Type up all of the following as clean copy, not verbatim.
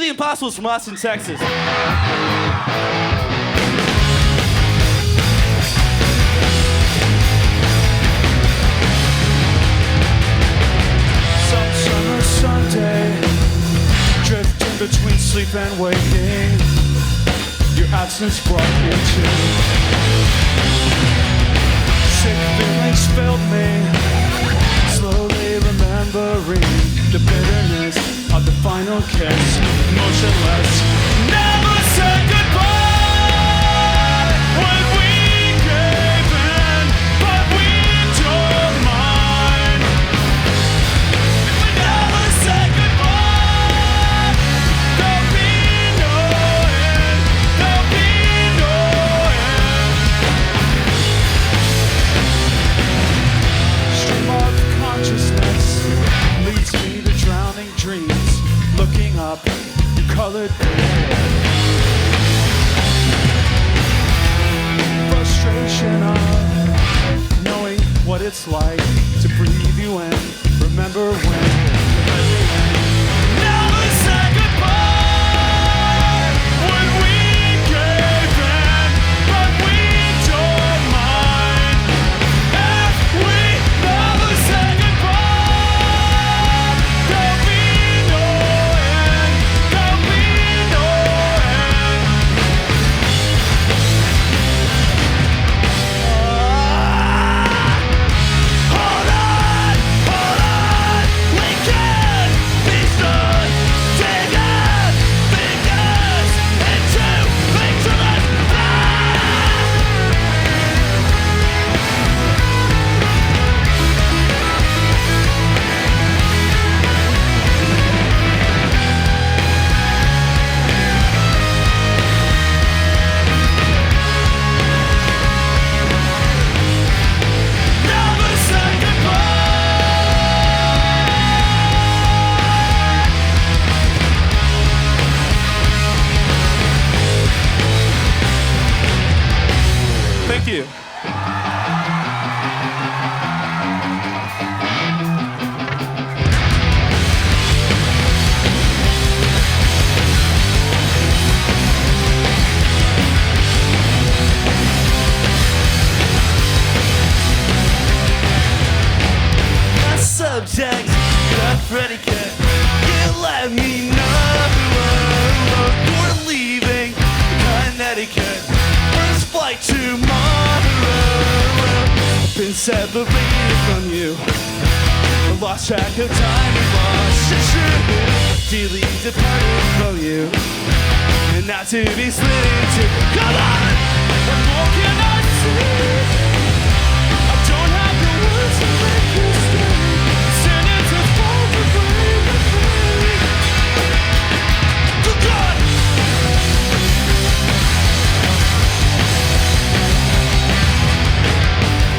Impossibles from Austin, Texas. Some summer Sunday, drifting between sleep and waking, your absence brought me to. Sick feelings filled me, slowly remembering the bitterness of the final kiss, motionless. Never said goodbye when we gave in, but we don't mind. We never said goodbye. There'll be no end. There'll be no end. Stream of consciousness leads me to drowning dreams. Looking up, you colored frustration of knowing what it's like to breathe you in. Remember when never said goodbye when we gave in, but we don't mind. If we never said goodbye, there'll be no end. There'll be no end. Hold on, we can't be stood. Take it, fingers into victorless never say goodbye. Thank you. My subject, the predicate, you let me know you're leaving Connecticut. First flight tomorrow. I've been separated from you. I lost track of time and lost your truth. Dearly departed from you, and not to be split into. Come on! What more can I say? I don't have the words to make you stay. Sentences fall to break and break. Good God!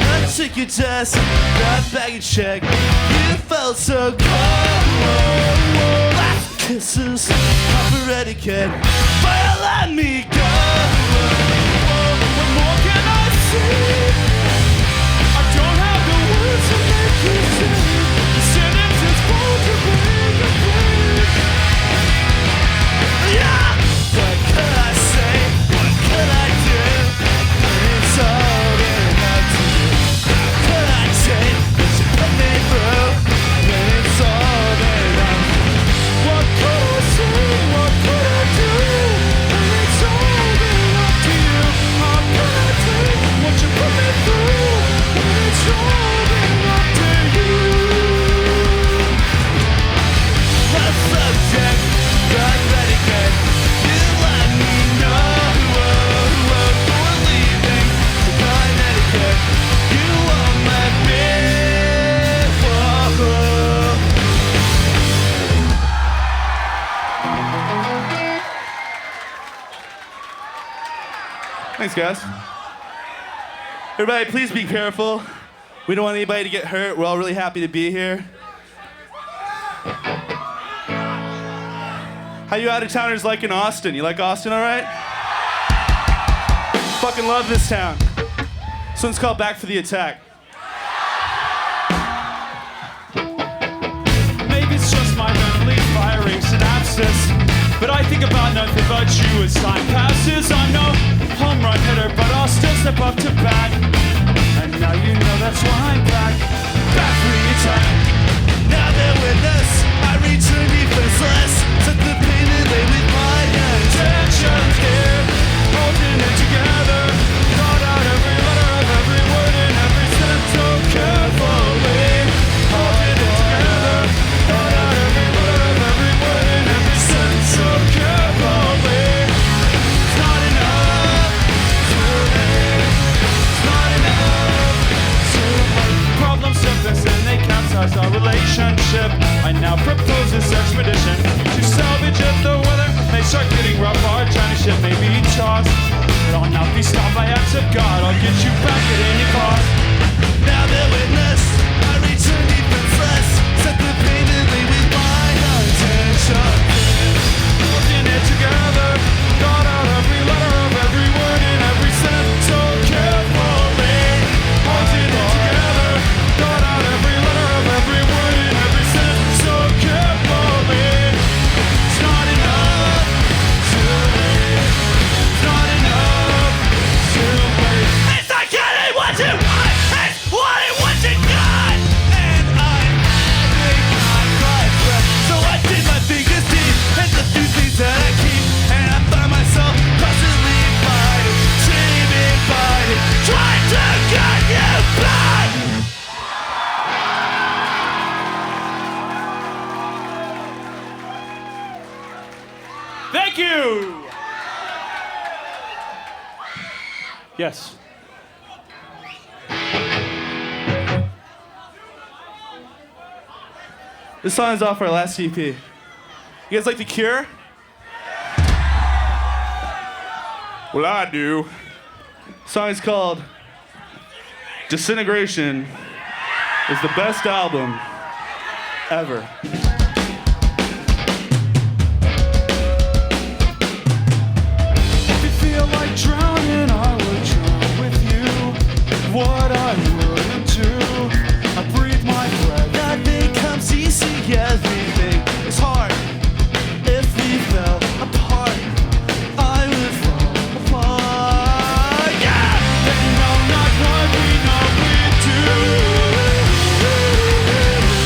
I took your test, that baggage check. You felt so cold. Last kisses, proper etiquette. But you let me go. What more can I say? I don't have the words to make you say. Sentences fall to break and break. Yeah! What could I say? What could I do? It's all that I do. Could I take what you put me through? When it's all that I do. What could I say? What could I do? And it's all Thanks, guys. Everybody, please be careful. We don't want anybody to get hurt. We're all really happy to be here. How you out-of-towners like in Austin? You like Austin, all right? Fucking love this town. This one's called Back for the Attack. Maybe it's just my mentally firing synapses, but I think about nothing but you as time passes. I'm no home run hitter, but I'll still step up to bat. And now you know that's why I'm back. Back for the attack. Now they're with us. I return defenseless. Set the pain and lay with my Attention here, holding it together. Thought out every letter of every word and every sentence so carefully. Holding it together. Thought out every letter of every word and every sentence so carefully. It's not enough to live. It's not enough to live. Problems surface and they capsize our relationship. I now propose this expedition to salvage if the weather may start getting rough. Our China ship may be tossed, but I'll not be stopped by acts of God. I'll get you back at any cost. Now they're witness. I return defenseless. Set the pain and lay with my attention. Holding it together, thought out every letter of every word and every sentence so carefully. Holding it together, thought out every letter of every word and every sentence so carefully. It's not enough to live. It's not enough to wait. It's not getting what you want. It's wanting what you got. And I'm having my breath. So I did my fingers deep and the few things that I keep. And I find myself constantly fighting, dreaming, fighting, trying to get you back. Thank you! Yes. This song is off our last EP. You guys like The Cure? Well, I do. The song is called Disintegration. It's the best album ever. If you feel like drowning, I would drown with you. What I wouldn't do, I breathe my breath. Nothing comes easy, everything is hard. If we fell apart, I would fall apart. Yeah! They know not what we know we do.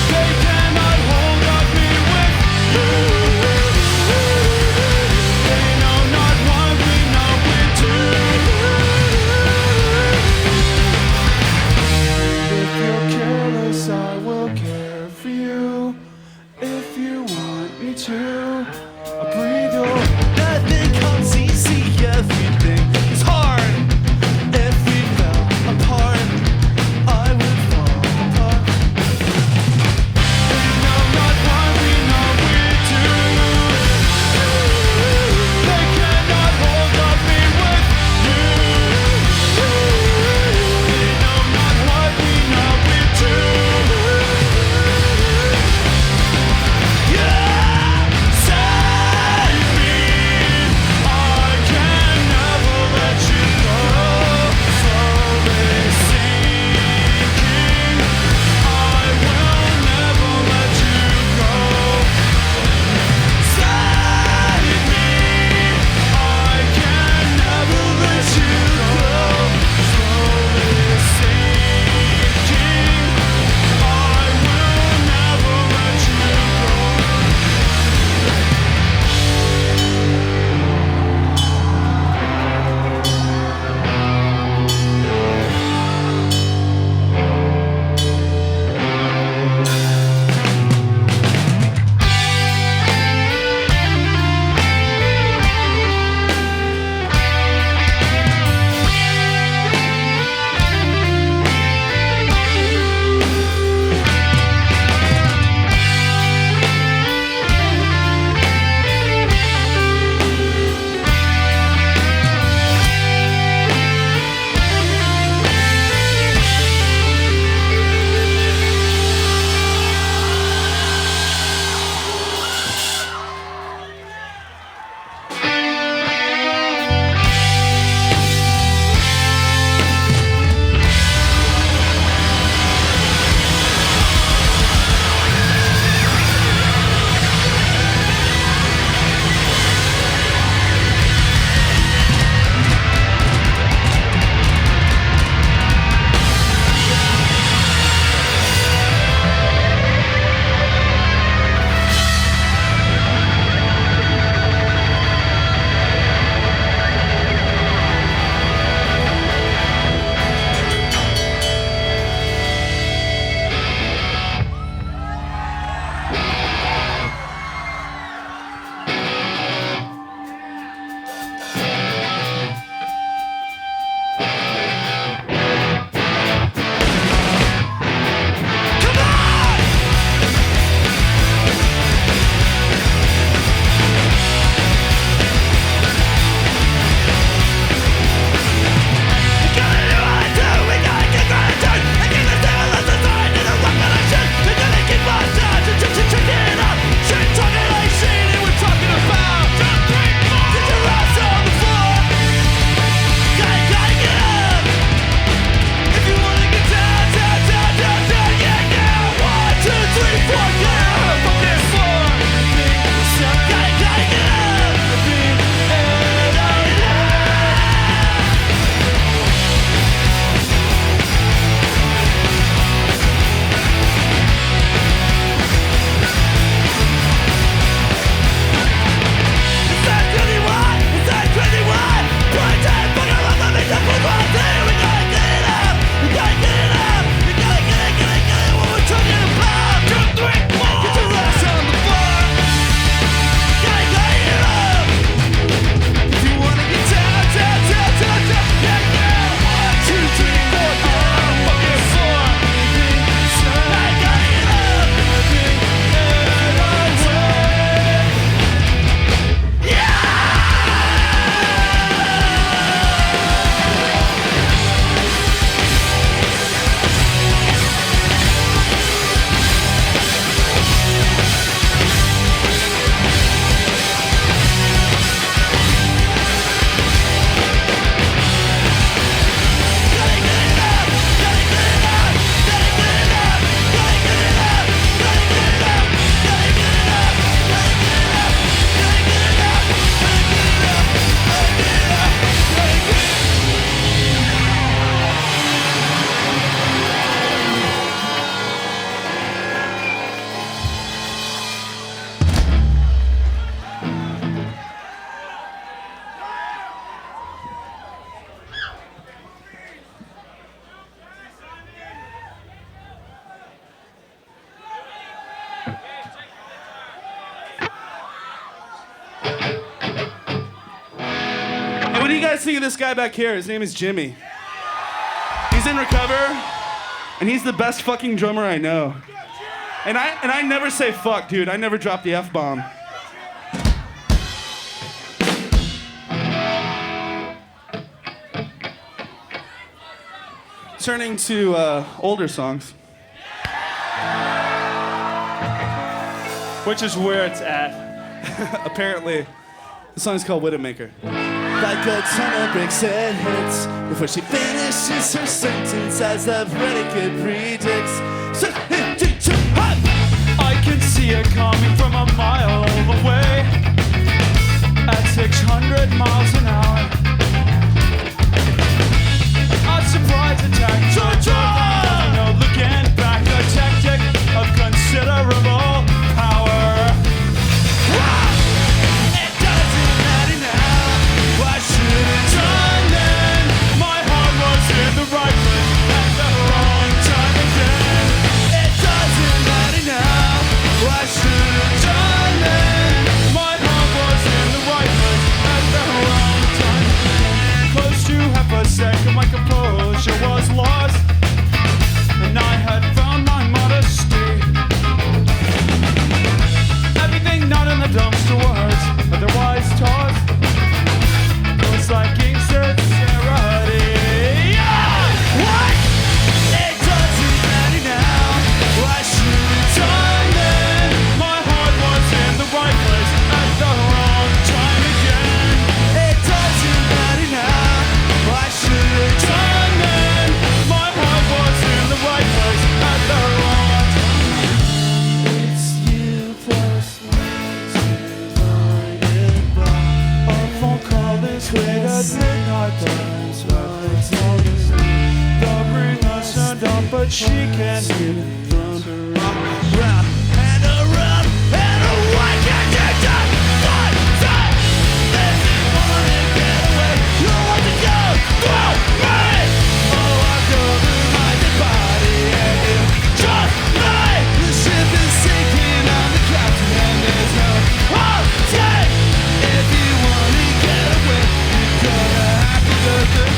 They cannot hold us guys think of this guy back here? His name is Jimmy. He's in Recover, and he's the best fucking drummer I know. And I never say fuck, dude. I never drop the F-bomb. Turning to older songs. Which is where it's at. Apparently. The song's called Widowmaker. Like a ton of bricks it hits before she finishes her sentence as the predicate predicts. I can see it coming from a mile away at 600 miles an hour. A surprise attack. No looking back, a tactic of considerable power. It doesn't matter now. Why should it? Done then. My heart was in the right place at the wrong time again. It doesn't matter now. Why should it? Done then. My heart was in the right place at the wrong time again. Close to half a second, my composure was lost, and I had found my modesty. Everything not in the dumpster was otherwise tossed. It was like insincerity. Yeah! What? It doesn't matter now. Why should it? Done then. My heart was in the right place at the wrong time again. It doesn't matter now. Why should it? Done then. My heart was in the right place at the wrong time. It's you plus me divided by A phone call is late at midnight. The ring has turned up, but she can't hear the round and around and away. Can't get down. Fight, fight. If you wanna get away, you want to go. Throw me. Oh, I covered my dead body and you trust me. The ship is sinking. I'm the captain and there's no holiday. If you wanna get away, you're gonna have to go through.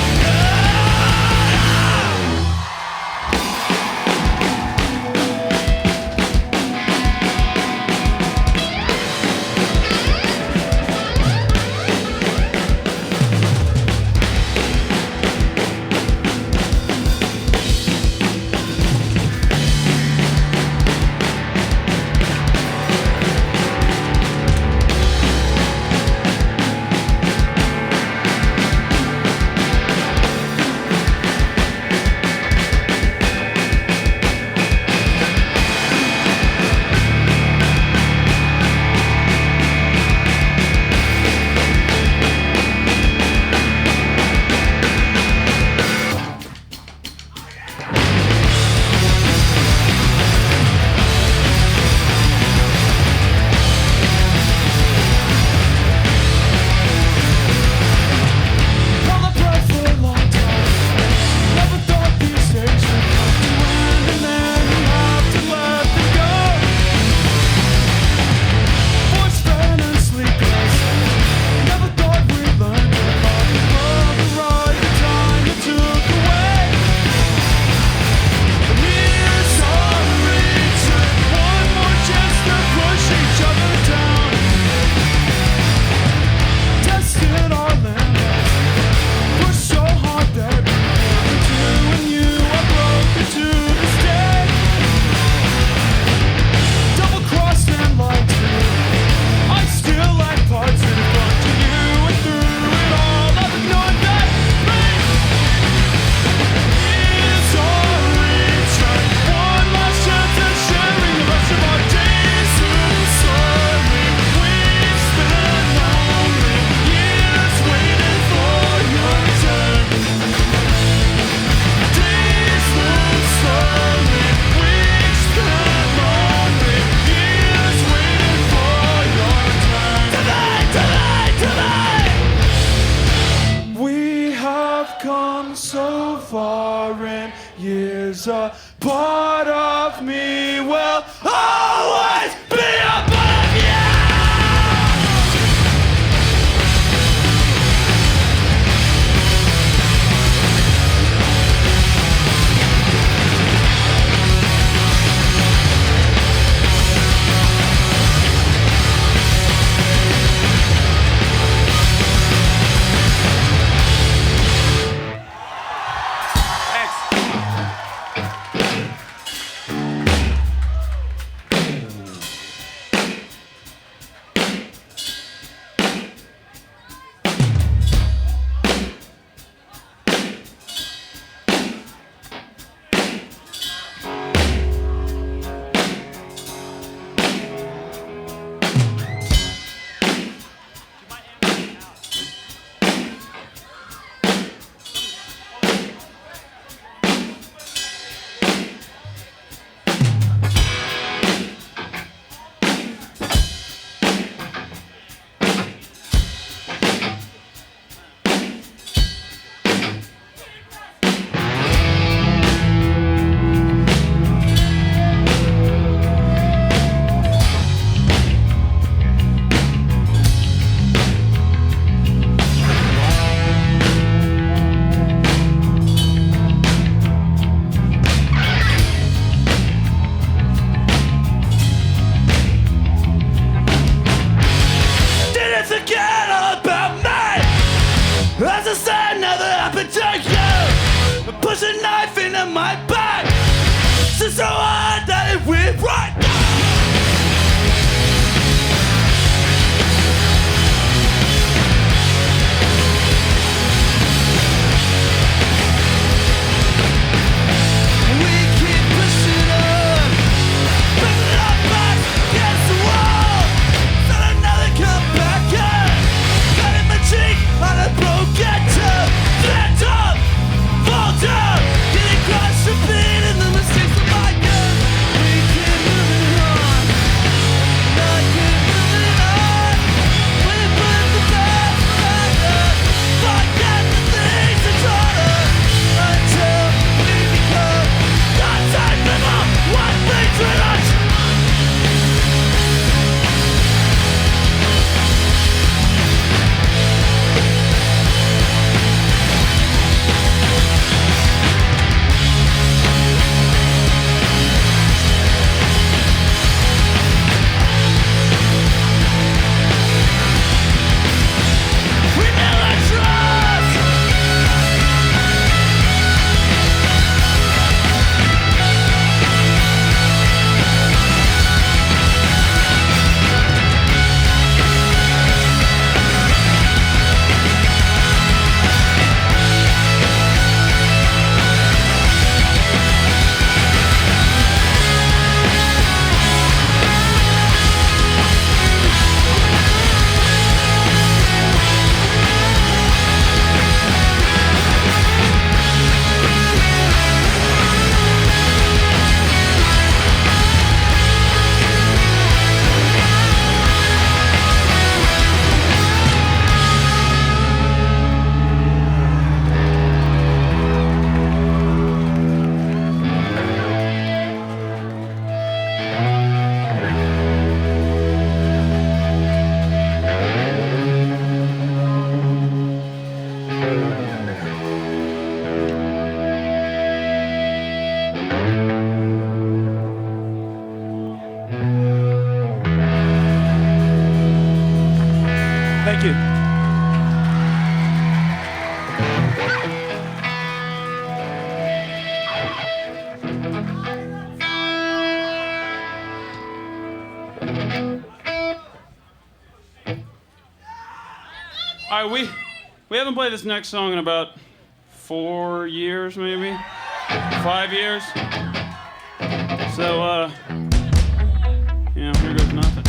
is a part of me will always be above you. another appetite, yeah. Push a knife into my back. It's so hard that it will right now. Thank you. All right, we haven't played this next song in about 4 years, maybe 5 years. So, here goes nothing.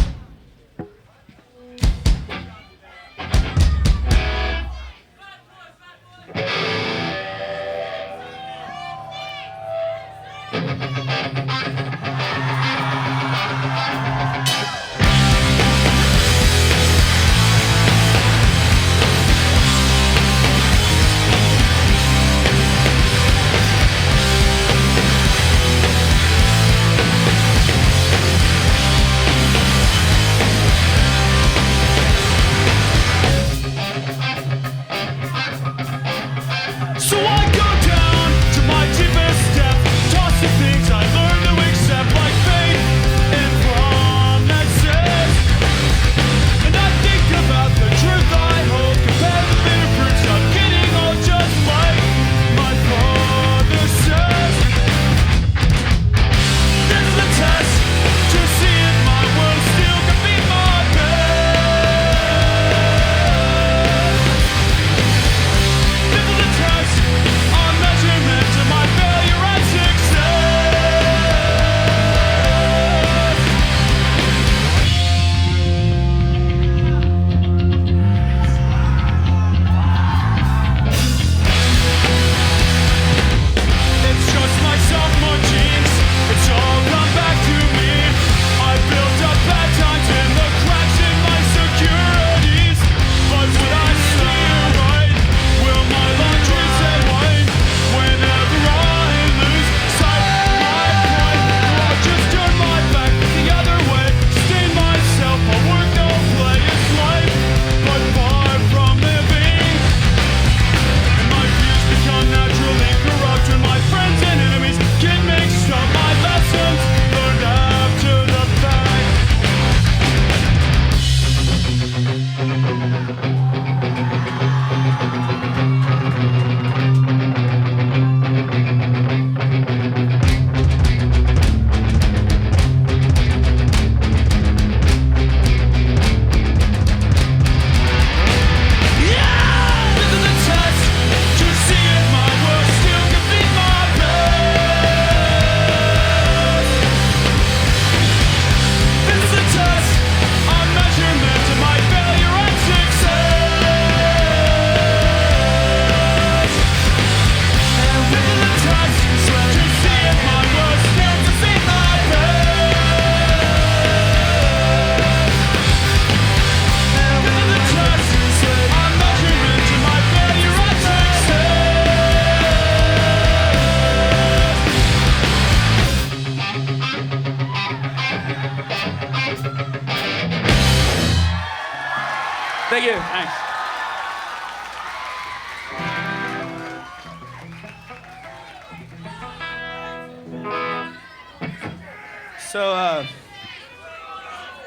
So, I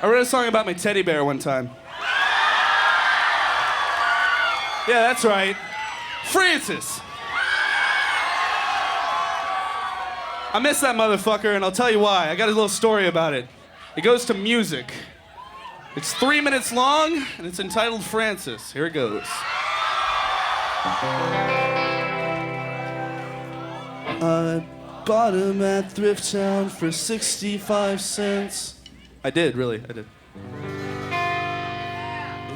wrote a song about my teddy bear one time. Yeah, that's right. Francis. I miss that motherfucker, and I'll tell you why. I got a little story about it. It goes to music. It's 3 minutes long, and it's entitled Francis. Here it goes. I bought him at Thrift Town for 65 cents. I did, really, I did.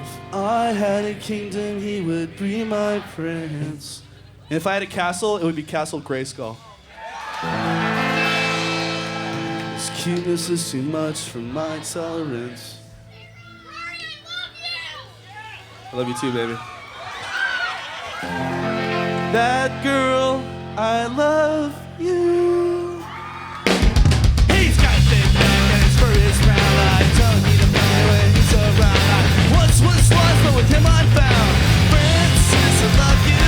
If I had a kingdom, he would be my prince. And if I had a castle, it would be Castle Grayskull. His cuteness is too much for my tolerance. I love you too, baby. That girl, I love you. He's got a big neck and his fur is round. I don't need him anyway, he's around. I once was lost, but with him I'm found. Francis, I love you.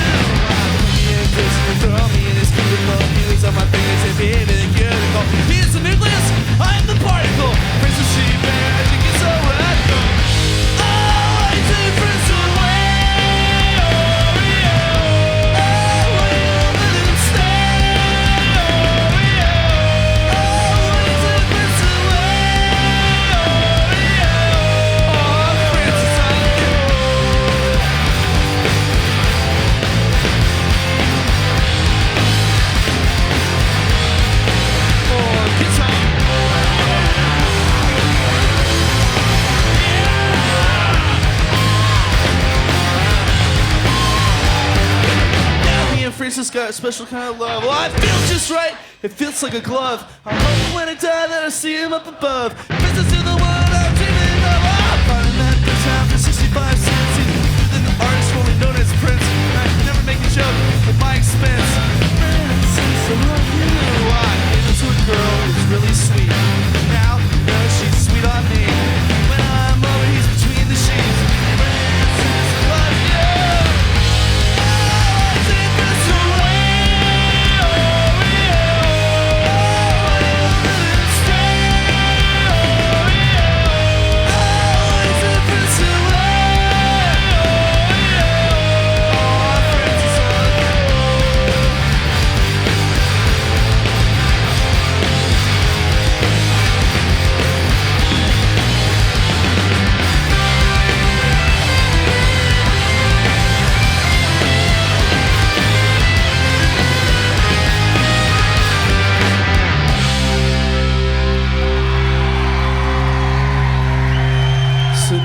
Put me in prison and throw me in his cube. Love feelings on my fingers and baby, the cuticle. He's the nucleus, I'm the particle. Princess, she magic is so radical. Oh, I take Prince away. Francis got a special kind of love. Well, I feel just right. It feels like a glove. I hope when I die that I see him up above. Princess to the one I'm dreaming of. Oh, bought him at the town for 65 cents. He's bigger than the artist formerly known as Prince. And I never make a joke at my expense. Francis, I love you. I gave it to a girl who's really sweet. Now, you know she's sweet on me. When I'm over, he's between the sheets. Francis, I love you.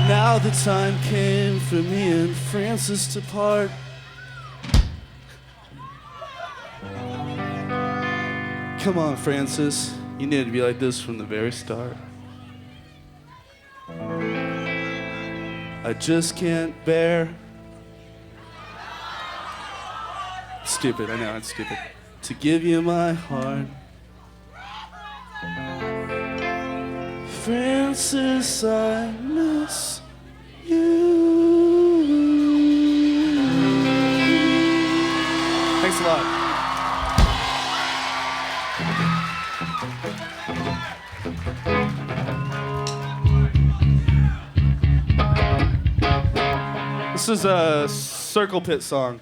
Now the time came for me and Francis to part. Come on, Francis. You needed to be like this from the very start. I just can't bear. Stupid, I know, it's stupid. To give you my heart. Francis, I miss you. Thanks a lot. This is a Circle Pit song.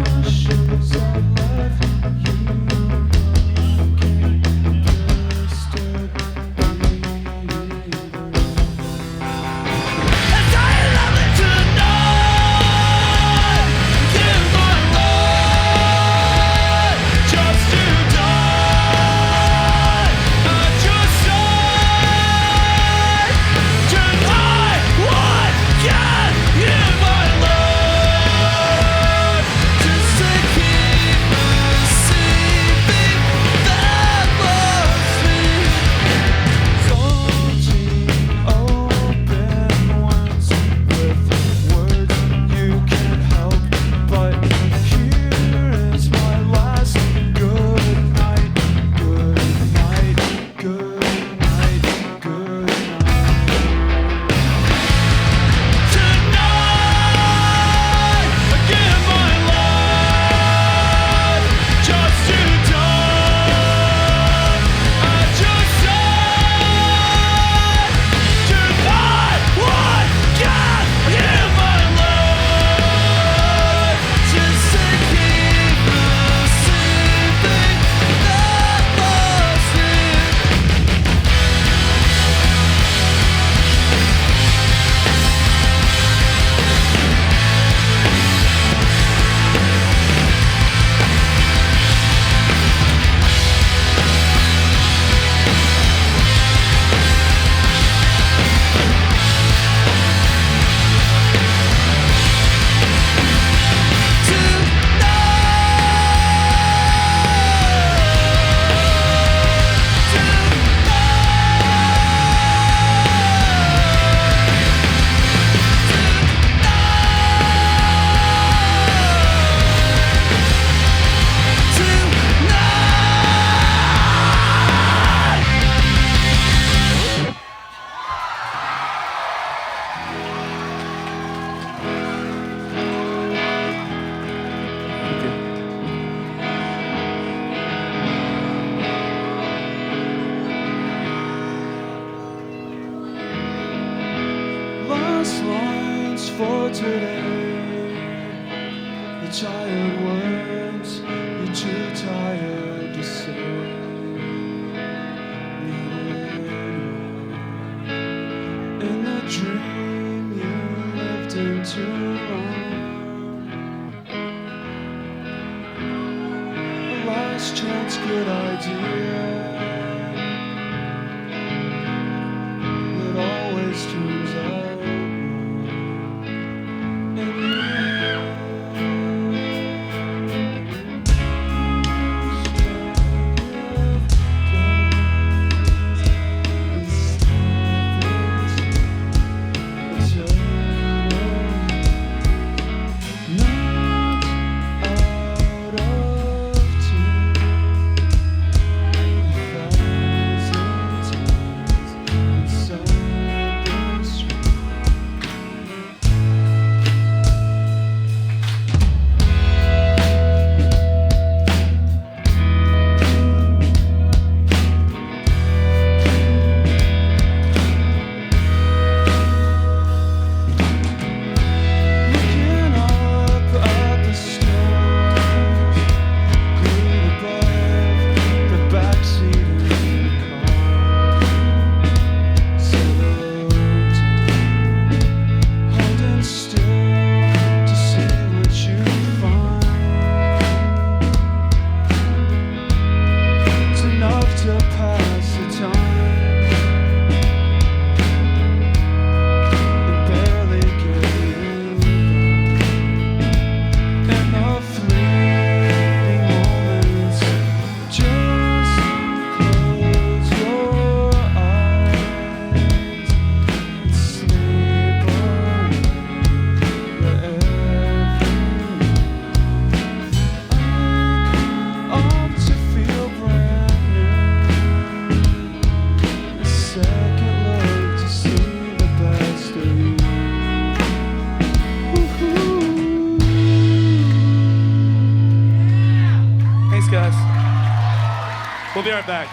You're last lines for today. The tired words you're too tired to say. In the dream you lived in too long. A last chance good idea that always turns out in the We'll be right back.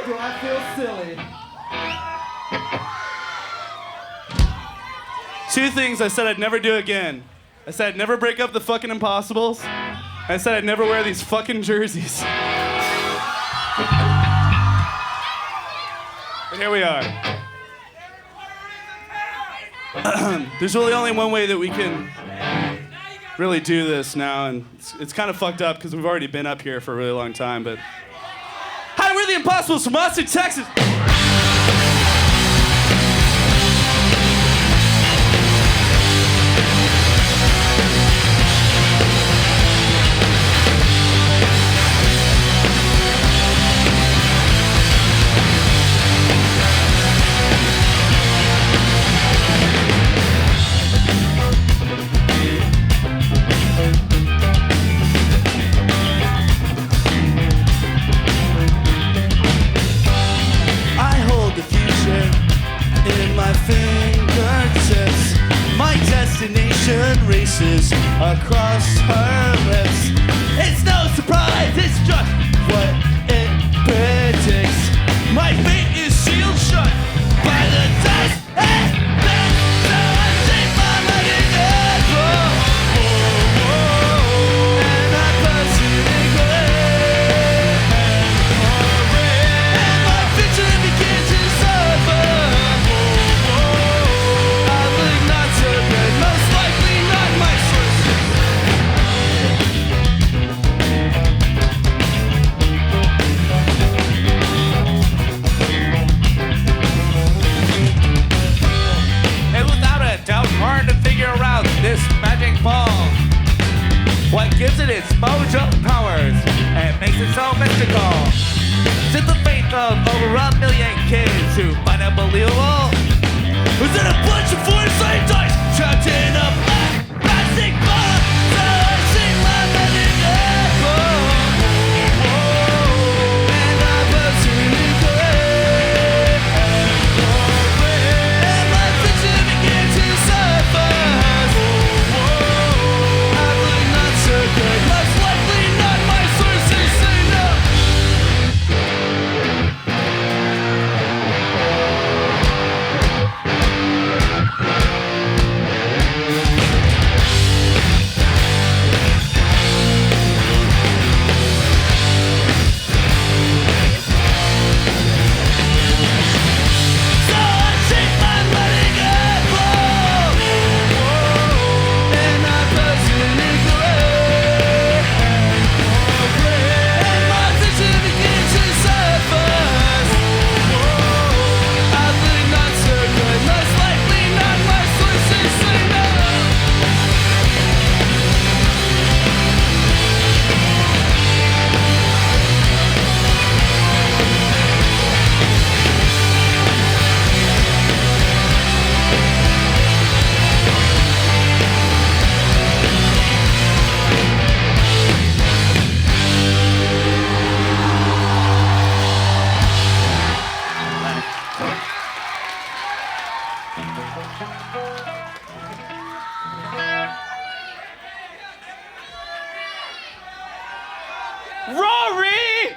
Do I feel silly? Two things I said I'd never do again. I said I'd never break up the fucking Impossibles. I said I'd never wear these fucking jerseys. But here we are. There's really only one way that we can really do this now, and it's kind of fucked up because we've already been up here for a really long time, but... Hi, we're the Impossibles from Austin, Texas. Races across her lips. It's no surprise, it's just what it predicts. My fate is sealed shut by the dust and then shape my money dead. And I pass it in gray and my future begins to suffer. I look not so good, most likely not my choice. came to find out believable. Was it a bunch of foresight dice trapped in a plastic box? So I sing my melody and I burst into grace. And my fiction began to surface. I look not so good, most likely not. My sources say no. So I shake my letting it blow, and I burst into grace. And my vision begins to surface. I think not so good, most likely not. My sources say no. Rory!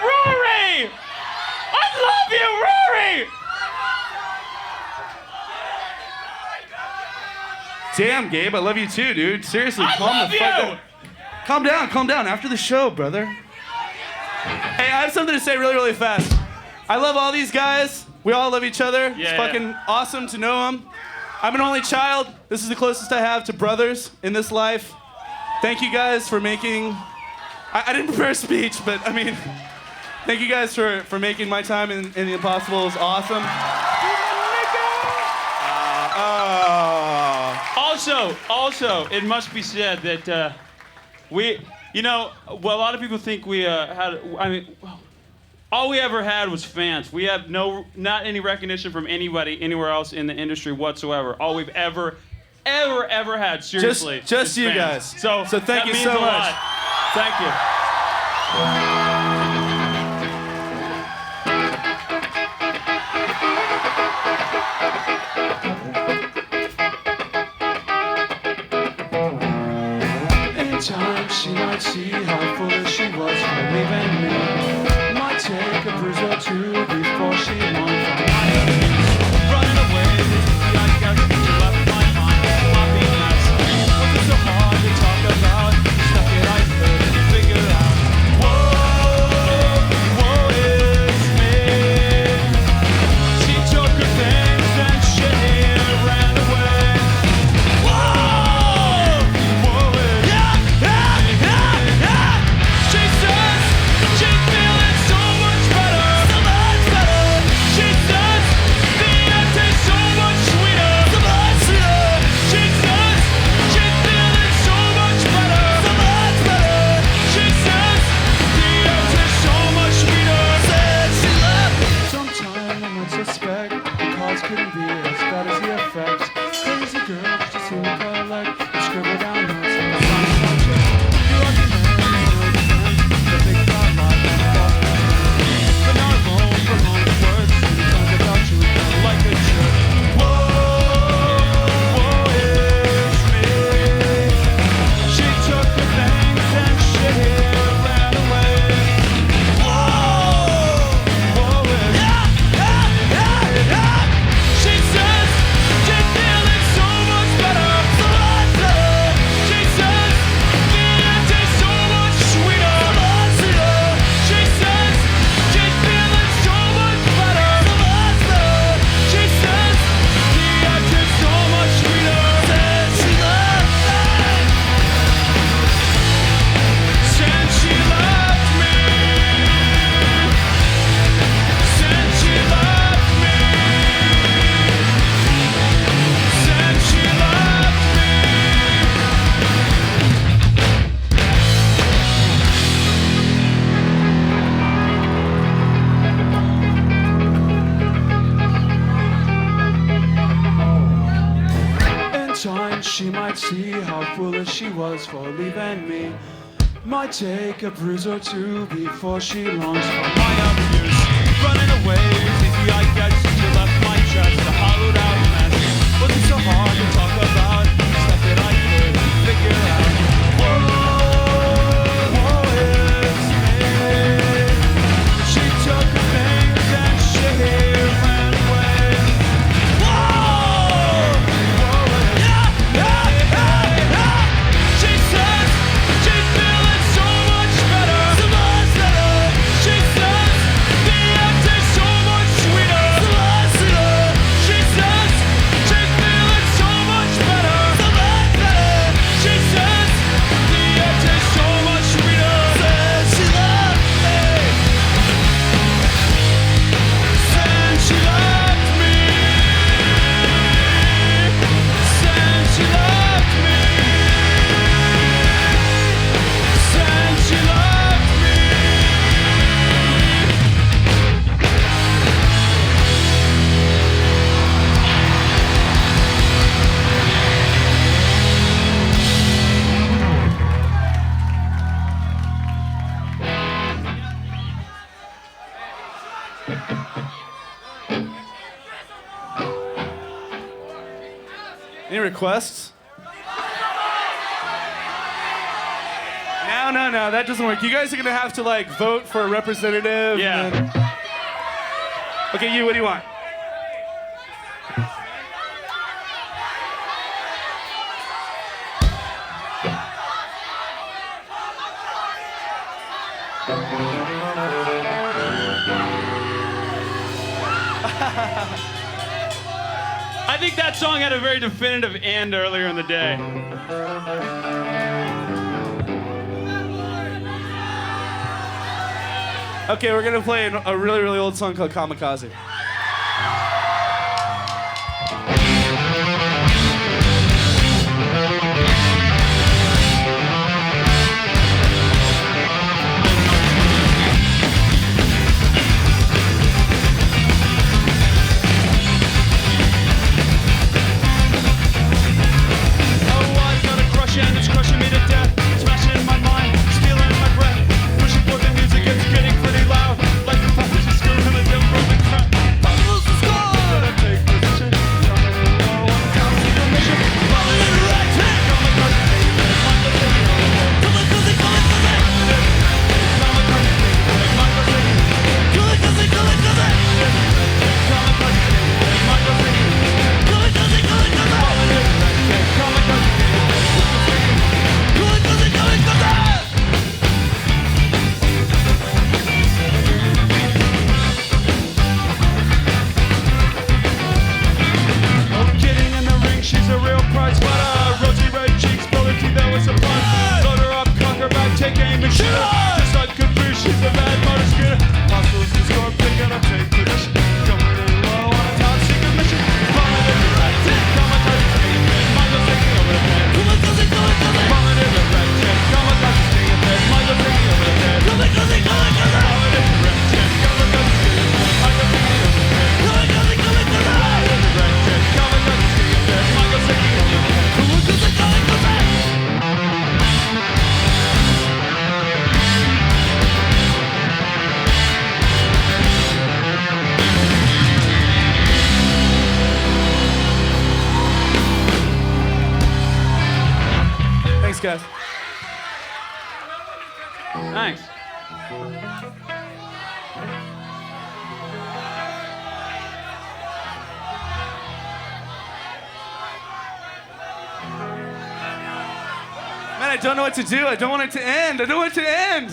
Rory! I love you, Rory! Damn, Gabe, I love you too, dude. Seriously, I calm love the fuck you! down. Calm down. After the show, brother. Hey, I have something to say really, really fast. I love all these guys. We all love each other. It's Yeah. fucking awesome to know them. I'm an only child. This is the closest I have to brothers in this life. Thank you guys for making... I didn't prepare a speech, but I mean, thank you guys for making my time in the Impossible. It was awesome. Also, it must be said that we, you know, well, a lot of people think we had, I mean, all we ever had was fans. We have not any recognition from anybody anywhere else in the industry whatsoever. All we've ever had, seriously. Just is you fans. guys. So thank that you means so a much. lot. Thank you. In time she might see how foolish she was for leaving me. Might take a bruise or two before she won from my enemies. Running away, I guess you left my mind. Happiness wasn't so hard to talk about. Stuck it, I couldn't figure out. Whoa. she might see how foolish she was for leaving me. Might take a bruise or two before she longs for my abuse. Running away is easy, I guess. You left my chest a hollowed out mess. Wasn't so hard to talk about stuff that I could figure out. Whoa, it's me. She took her things and she ran away. Whoa, She says she's feeling so much better. She says the end is so much sweeter. She says she's feeling so much better. She says the end is so much sweeter. Says she loved me. Says she loved me. Says she loved me. Said she loved me. Any requests? No, that doesn't work. You guys are gonna have to like vote for a representative. Yeah. and then- Okay, you, what do you want? I think that song had a very definitive end earlier in the day. Okay, we're gonna play a really, really old song called Kamikaze. And it's crushing me to death, smashing in my mind, stealing my breath, pushing for the music, it's getting pretty loud, like the puppets are screwing in a dim broken crap. Puzzles is gone! Gotta take position, coming in low, on the count to your mission, falling in the right track, kamikaze, take it, mind the thing, kamikaze, kamikaze, take it, mind the thing, kamikaze, she's a real prize fighter. Rosy red cheeks, bullet teeth, that was a fun. Load her up, cock her back, take aim and shoot her. Just like Caprice, she's a bad motor scooter. Hostels to score, pick it up, take position. Coming in low on a top secret mission. Falling in the right tick, kamikaze, take it. Michael taking over the head. Falling in the right tick, kamikaze, take it. Michael taking over the head. Falling in the right tick, kamikaze, take it. Michael taking over the head. Falling in the right tick, kamikaze, take it. Michael taking over the head. Thanks, guys. Thanks. Man, I don't know what to do. I don't want it to end. I don't want it to end.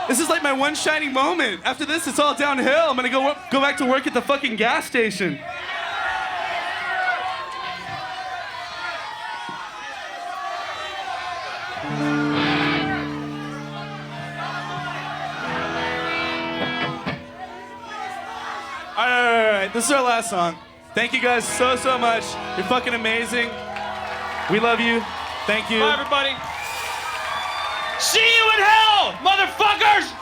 This is like my one shining moment. After this, it's all downhill. I'm gonna go back to work at the fucking gas station. All right. This is our last song. Thank you guys so much. You're fucking amazing. We love you. Thank you. Bye, everybody. See you in hell, motherfuckers!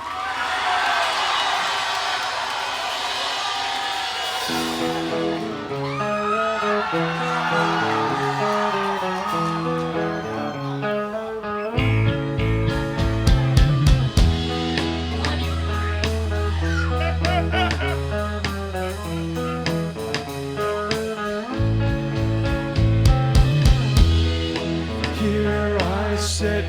Here I sit,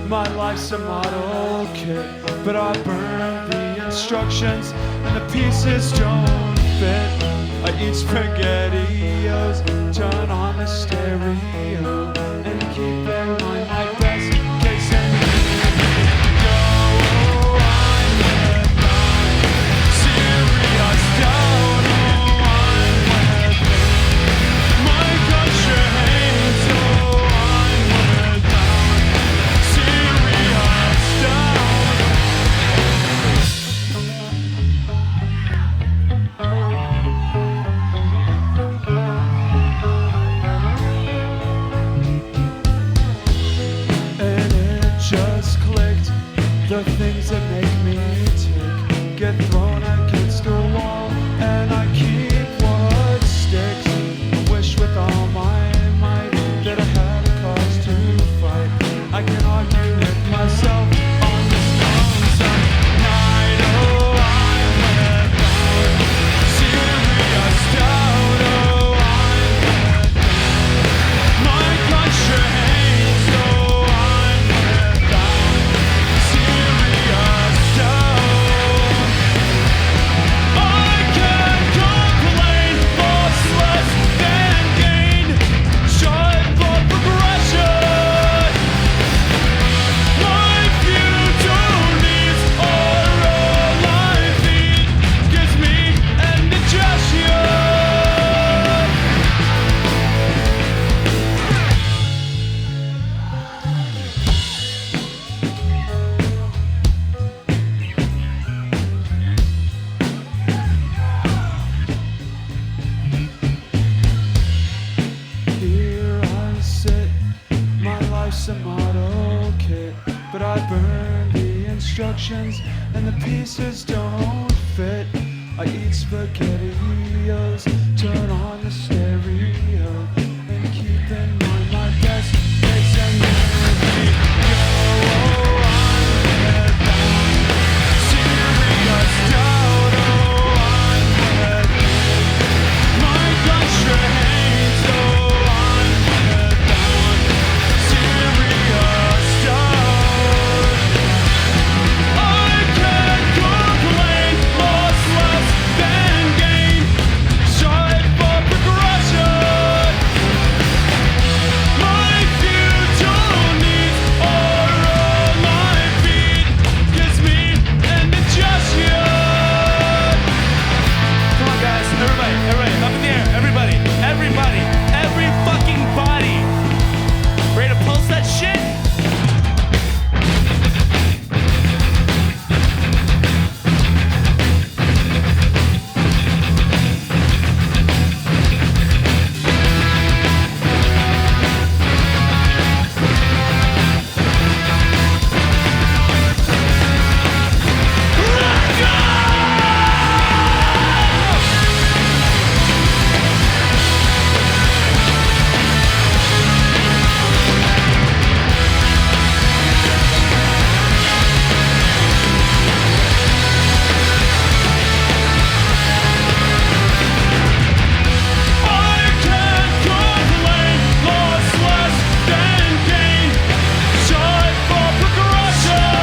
my life's a model kit, but I burn the instructions and the pieces don't fit. I eat SpaghettiOs, turn on the stereo, and keep in mind my best case scenario. I'm with serious doubt. I'm with my country hates. So I'm with serious doubt. And it just clicked. The things that make me tick get thrown against the wall, and I keep what sticks. I wish with all my might that I had a cause to fight. I can argue with myself on this lonesome night. Oh, I'm without serious doubt. Oh, I'm without my country hates. Oh, I'm without serious doubt. I can't complain, loss less than gain, strive for progression. My future needs are all I need, gives me indigestion. Here I sit, my life's a model kit, but I burn the instructions and the pieces don't fit. I eat SpaghettiOs, turn on the stereo, and keep in mind my best case scenario. Oh, I'm without serious doubt. Oh, I'm without my country hates. Oh, I'm without serious doubt. I can't complain, loss less than gain, strive for progression. My future needs are all I feed, gives me indigestion. Come on, guys, everybody, up in the air, everybody, every fucking body. Ready to pulse that shit? I can't complain, loss less than gain, strive for progression.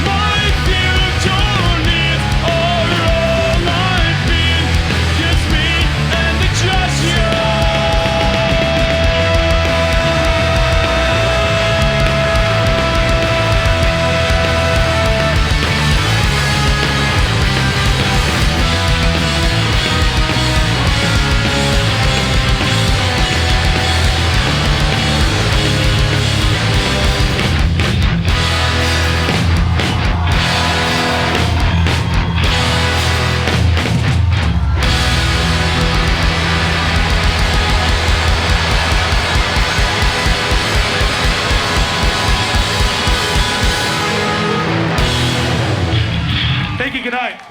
My future needs are all I feed, gives me indigestion. Thank you, good night.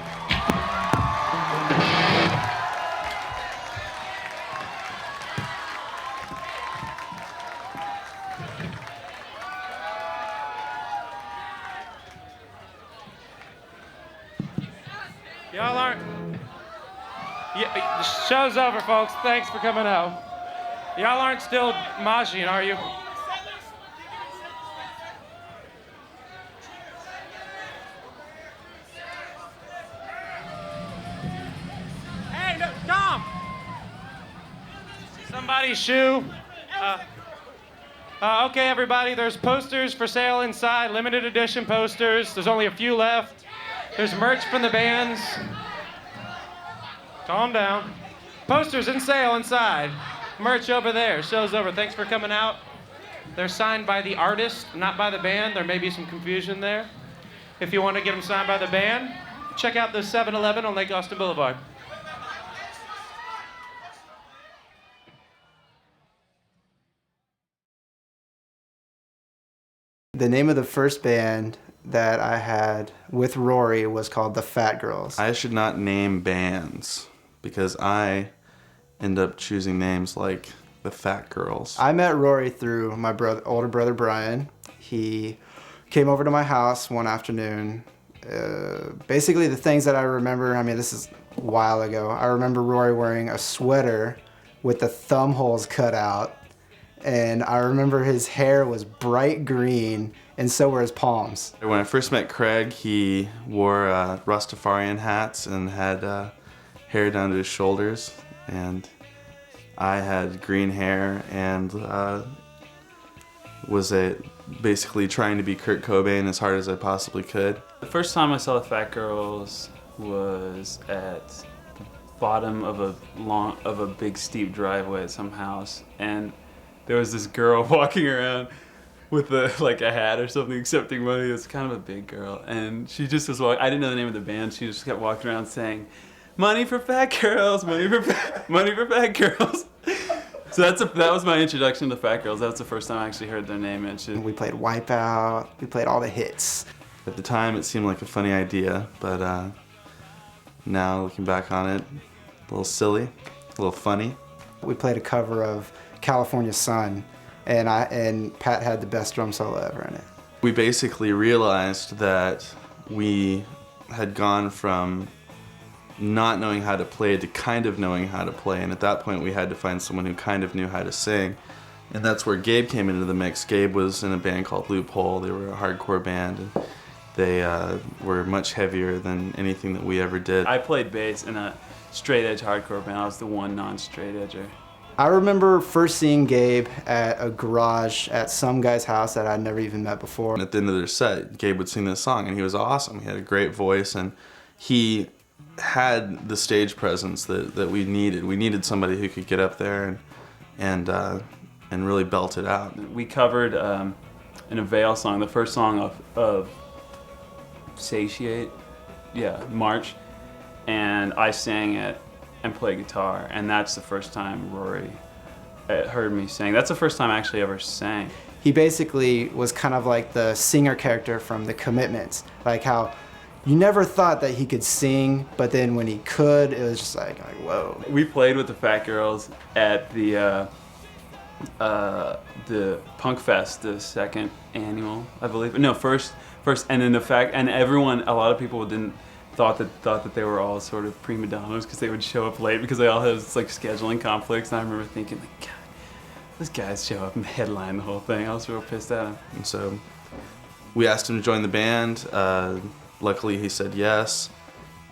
Y'all aren't... Yeah, the show's over, folks. Thanks for coming out. Y'all aren't still moshing, are you? Hey, no, Tom! Somebody's shoe. Okay, everybody, there's posters for sale inside, limited edition posters. There's only a few left. There's merch from the bands. Calm down. Posters in sale inside. Merch over there. Show's over. Thanks for coming out. They're signed by the artist, not by the band. There may be some confusion there. If you want to get them signed by the band, check out the 7-Eleven on Lake Austin Boulevard. The name of the first band that I had with Rory was called the Fat Girls. I should not name bands because I end up choosing names like the Fat Girls. I met Rory through my older brother Brian. He came over to my house one afternoon. Basically the things that I remember, I mean this is a while ago, I remember Rory wearing a sweater with the thumb holes cut out. And I remember his hair was bright green, and so were his palms. When I first met Craig, he wore Rastafarian hats and had hair down to his shoulders, and I had green hair and was basically trying to be Kurt Cobain as hard as I possibly could. The first time I saw the Fat Girls was at the bottom of a big steep driveway at some house, and there was this girl walking around with a hat or something accepting money. It was kind of a big girl, and she just was walking. I didn't know the name of the band. She just kept walking around saying, "Money for fat girls, money for fat girls." So that was my introduction to Fat Girls. That was the first time I actually heard their name mentioned. We played Wipeout. We played all the hits. At the time, it seemed like a funny idea, but now looking back on it, a little silly, a little funny. We played a cover of California Sun, and Pat had the best drum solo ever in it. We basically realized that we had gone from not knowing how to play to kind of knowing how to play, and at that point we had to find someone who kind of knew how to sing. And that's where Gabe came into the mix. Gabe was in a band called Loophole. They were a hardcore band, and they were much heavier than anything that we ever did. I played bass in a straight edge hardcore band. I was the one non-straight edger. I remember first seeing Gabe at a garage at some guy's house that I'd never even met before. And at the end of their set, Gabe would sing this song, and he was awesome. He had a great voice, and he had the stage presence that we needed. We needed somebody who could get up there and really belt it out. We covered an Avail song, the first song of Satiate, March, and I sang it and play guitar, and that's the first time Rory heard me sing. That's the first time I actually ever sang. He basically was kind of like the singer character from The Commitments, like how you never thought that he could sing, but then when he could, it was just like whoa. We played with the Fat Girls at the Punk Fest, the second annual, I believe. No, first, and then a lot of people thought that they were all sort of prima donnas because they would show up late because they all had like scheduling conflicts. And I remember thinking, like, God, those guys show up and headline the whole thing. I was real pissed at him. And so we asked him to join the band. Luckily, he said yes.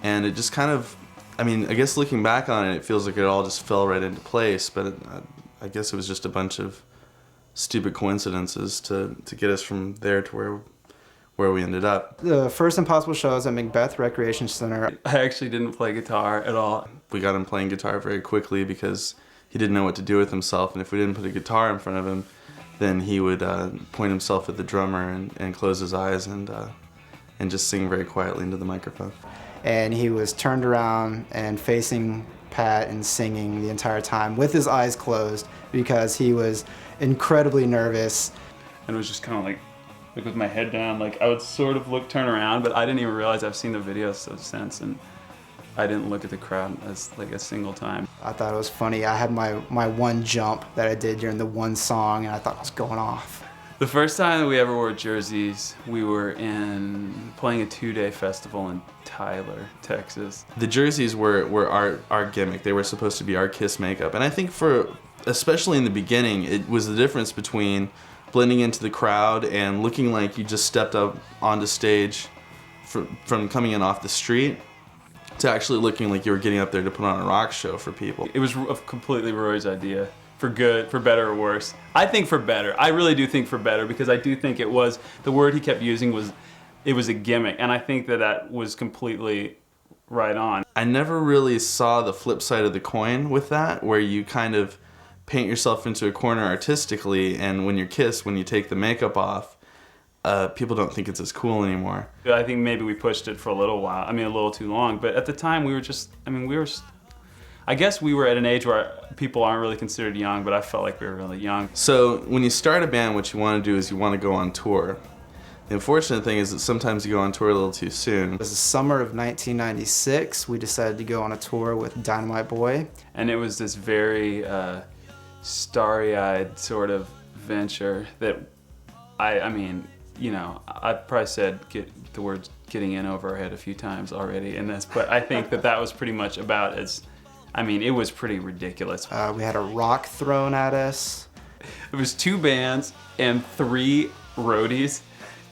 And it just kind of, I mean, I guess looking back on it, it feels like it all just fell right into place. But I guess it was just a bunch of stupid coincidences to get us from there to where we ended up. The first Impossible show was at Macbeth Recreation Center. I actually didn't play guitar at all. We got him playing guitar very quickly because he didn't know what to do with himself, and if we didn't put a guitar in front of him, then he would point himself at the drummer and close his eyes and just sing very quietly into the microphone. And he was turned around and facing Pat and singing the entire time with his eyes closed because he was incredibly nervous. And it was just kind of like with my head down, like I would sort of turn around, but I didn't even realize I've seen the videos since, and I didn't look at the crowd as like a single time. I thought it was funny. I had my one jump that I did during the one song, and I thought I was going off. The first time that we ever wore jerseys, we were playing a 2-day festival in Tyler, Texas. The jerseys were our gimmick. They were supposed to be our Kiss makeup. And I think especially in the beginning, it was the difference between blending into the crowd and looking like you just stepped up onto stage from coming in off the street to actually looking like you were getting up there to put on a rock show for people. It was completely Rory's idea. For good, for better or worse. I think for better. I really do think for better, because I do think it was, the word he kept using was a gimmick, and I think that was completely right on. I never really saw the flip side of the coin with that, where you kind of paint yourself into a corner artistically, and when you're Kiss, when you take the makeup off, people don't think it's as cool anymore. I think maybe we pushed it for a little while, a little too long, but at the time I guess we were at an age where people aren't really considered young, but I felt like we were really young. So when you start a band, what you want to do is you want to go on tour. The unfortunate thing is that sometimes you go on tour a little too soon. It was the summer of 1996. We decided to go on a tour with Dynamite Boy. And it was this very starry-eyed sort of venture that I've probably said the words getting in over our head a few times already in this, but I think that was pretty much about it was pretty ridiculous. We had a rock thrown at us. It was 2 bands and 3 roadies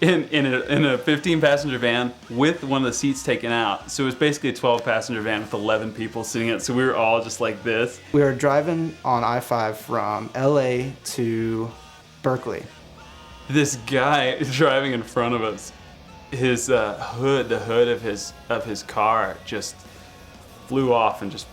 in a 15-passenger van with one of the seats taken out. So it was basically a 12-passenger van with 11 people sitting in it. So we were all just like this. We were driving on I-5 from LA to Berkeley. This guy driving in front of us, his the hood of his car just flew off and just.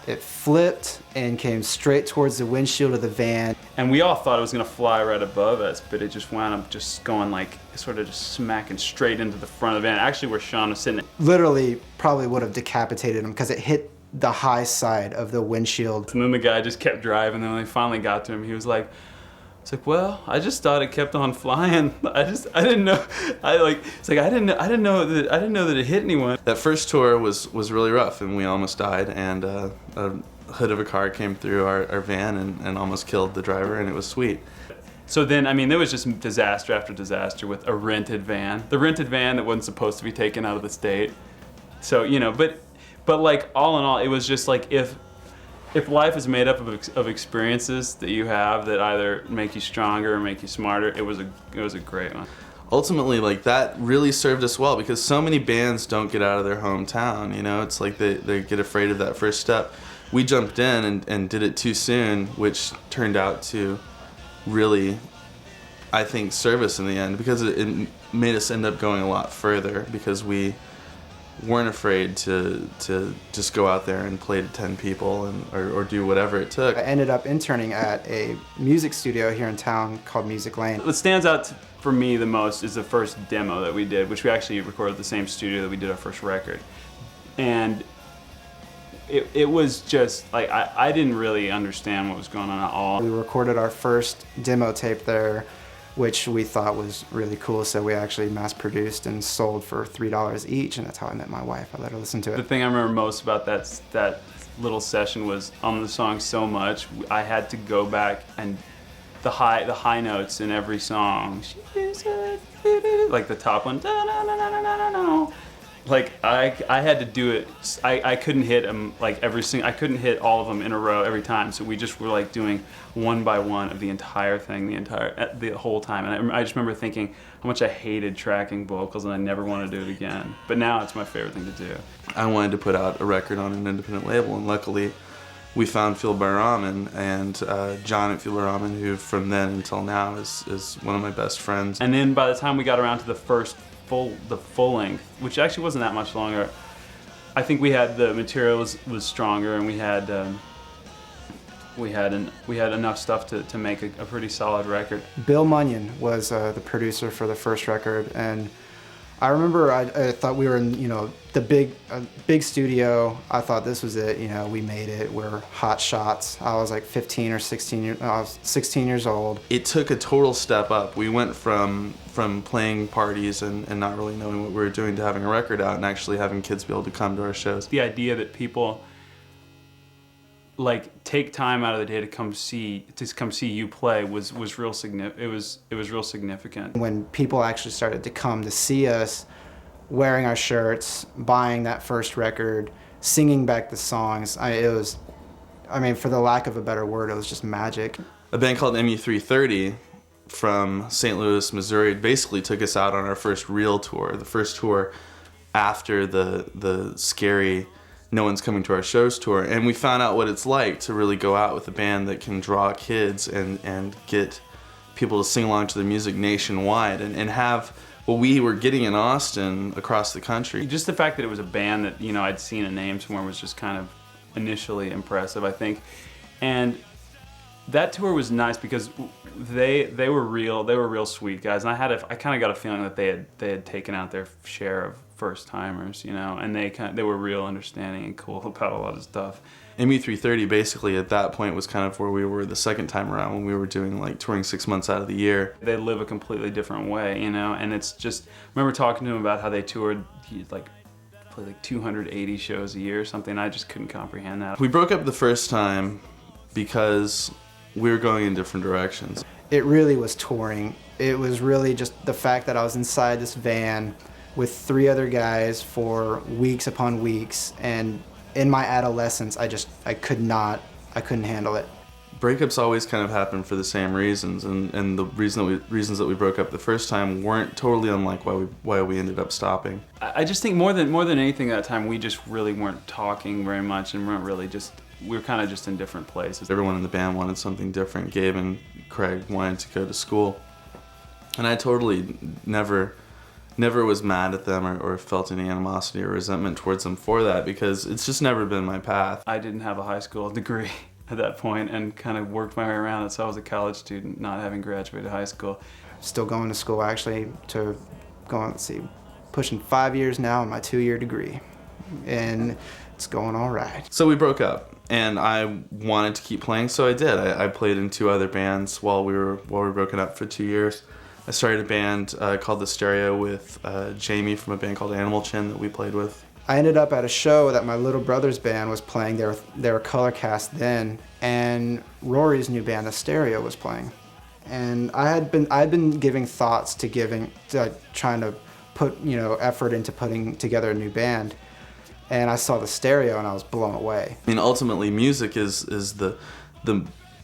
It flipped and came straight towards the windshield of the van. And we all thought it was gonna fly right above us, but it just wound up just going like, sort of just smacking straight into the front of the van. Actually, where Sean was sitting. Literally probably would have decapitated him because it hit the high side of the windshield. And then the guy just kept driving, and then when they finally got to him, he was like, well, I just thought it kept on flying. I didn't know. I didn't know that it hit anyone. That first tour was really rough, and we almost died, and a hood of a car came through our van and almost killed the driver, and it was sweet. So then, there was just disaster after disaster with a rented van. The rented van that wasn't supposed to be taken out of the state. So, but like all in all, it was just like if life is made up of experiences that you have that either make you stronger or make you smarter, it was a great one. Ultimately, like, that really served us well, because so many bands don't get out of their hometown, It's like they get afraid of that first step. We jumped in and did it too soon, which turned out to really, I think, serve us in the end, because it made us end up going a lot further, because we weren't afraid to just go out there and play to 10 people or do whatever it took. I ended up interning at a music studio here in town called Music Lane. What stands out for me the most is the first demo that we did, which we actually recorded at the same studio that we did our first record. And it was just like, I didn't really understand what was going on at all. We recorded our first demo tape there, which we thought was really cool, so we actually mass-produced and sold for $3 each, and that's how I met my wife. I let her listen to it. The thing I remember most about that little session was on the song So Much, I had to go back and the high notes in every song, like the top one, like I had to do it. I couldn't hit them like I couldn't hit all of them in a row every time. So we just were like doing one by one of the entire thing, the whole time. And I just remember thinking how much I hated tracking vocals, and I never wanted to do it again. But now it's my favorite thing to do. I wanted to put out a record on an independent label, and luckily we found Ramen and John at Ramen, who from then until now is one of my best friends. And then by the time we got around to the full length, which actually wasn't that much longer, I think we had the material was stronger, and we had enough stuff to make a pretty solid record. Bill Munyon was the producer for the first record, and I remember I thought we were in the big studio. I thought this was it. We made it. We're hot shots. I was like 15 or 16. I was 16 years old. It took a total step up. We went from playing parties and not really knowing what we were doing to having a record out and actually having kids be able to come to our shows. The idea that people like take time out of the day to come see you play was real it was real significant. When people actually started to come to see us, wearing our shirts, buying that first record, singing back the songs, for the lack of a better word, it was just magic. A band called MU330 from St. Louis, Missouri basically took us out on our first real tour, the first tour after the scary No One's Coming to Our Shows tour, and we found out what it's like to really go out with a band that can draw kids and get people to sing along to the music nationwide and have what we were getting in Austin across the country. Just the fact that it was a band that, you know, I'd seen a name somewhere was just kind of initially impressive, I think. And that tour was nice because they were real sweet guys, and I kind of got a feeling that they had taken out their share of first timers, you know, and they were real understanding and cool about a lot of stuff. MU330 basically at that point was kind of where we were the second time around when we were doing like touring 6 months out of the year. They live a completely different way, you know, and it's just, I remember talking to him about how they toured, like play like 280 shows a year or something. I just couldn't comprehend that. We broke up the first time because we were going in different directions. It really was touring. It was really just the fact that I was inside this van with 3 other guys for weeks upon weeks, and in my adolescence, I couldn't handle it. Breakups always kind of happen for the same reasons, and the reasons that we broke up the first time weren't totally unlike why we ended up stopping. I just think more than anything that time, we just really weren't talking very much, and we were kind of just in different places. Everyone in the band wanted something different. Gabe and Craig wanted to go to school, and I totally never was mad at them or felt any animosity or resentment towards them for that, because it's just never been my path. I didn't have a high school degree at that point and kind of worked my way around it, so I was a college student not having graduated high school. Still going to school actually to go on, pushing 5 years now in my 2-year degree, and it's going all right. So we broke up, and I wanted to keep playing, so I did. I played in 2 other bands while we were broken up for 2 years. I started a band called The Stereo with Jamie from a band called Animal Chin that we played with. I ended up at a show that my little brother's band was playing. They were color cast then, and Rory's new band, The Stereo, was playing. And I'd been giving thoughts to trying to put effort into putting together a new band. And I saw The Stereo and I was blown away. I mean, ultimately, music is the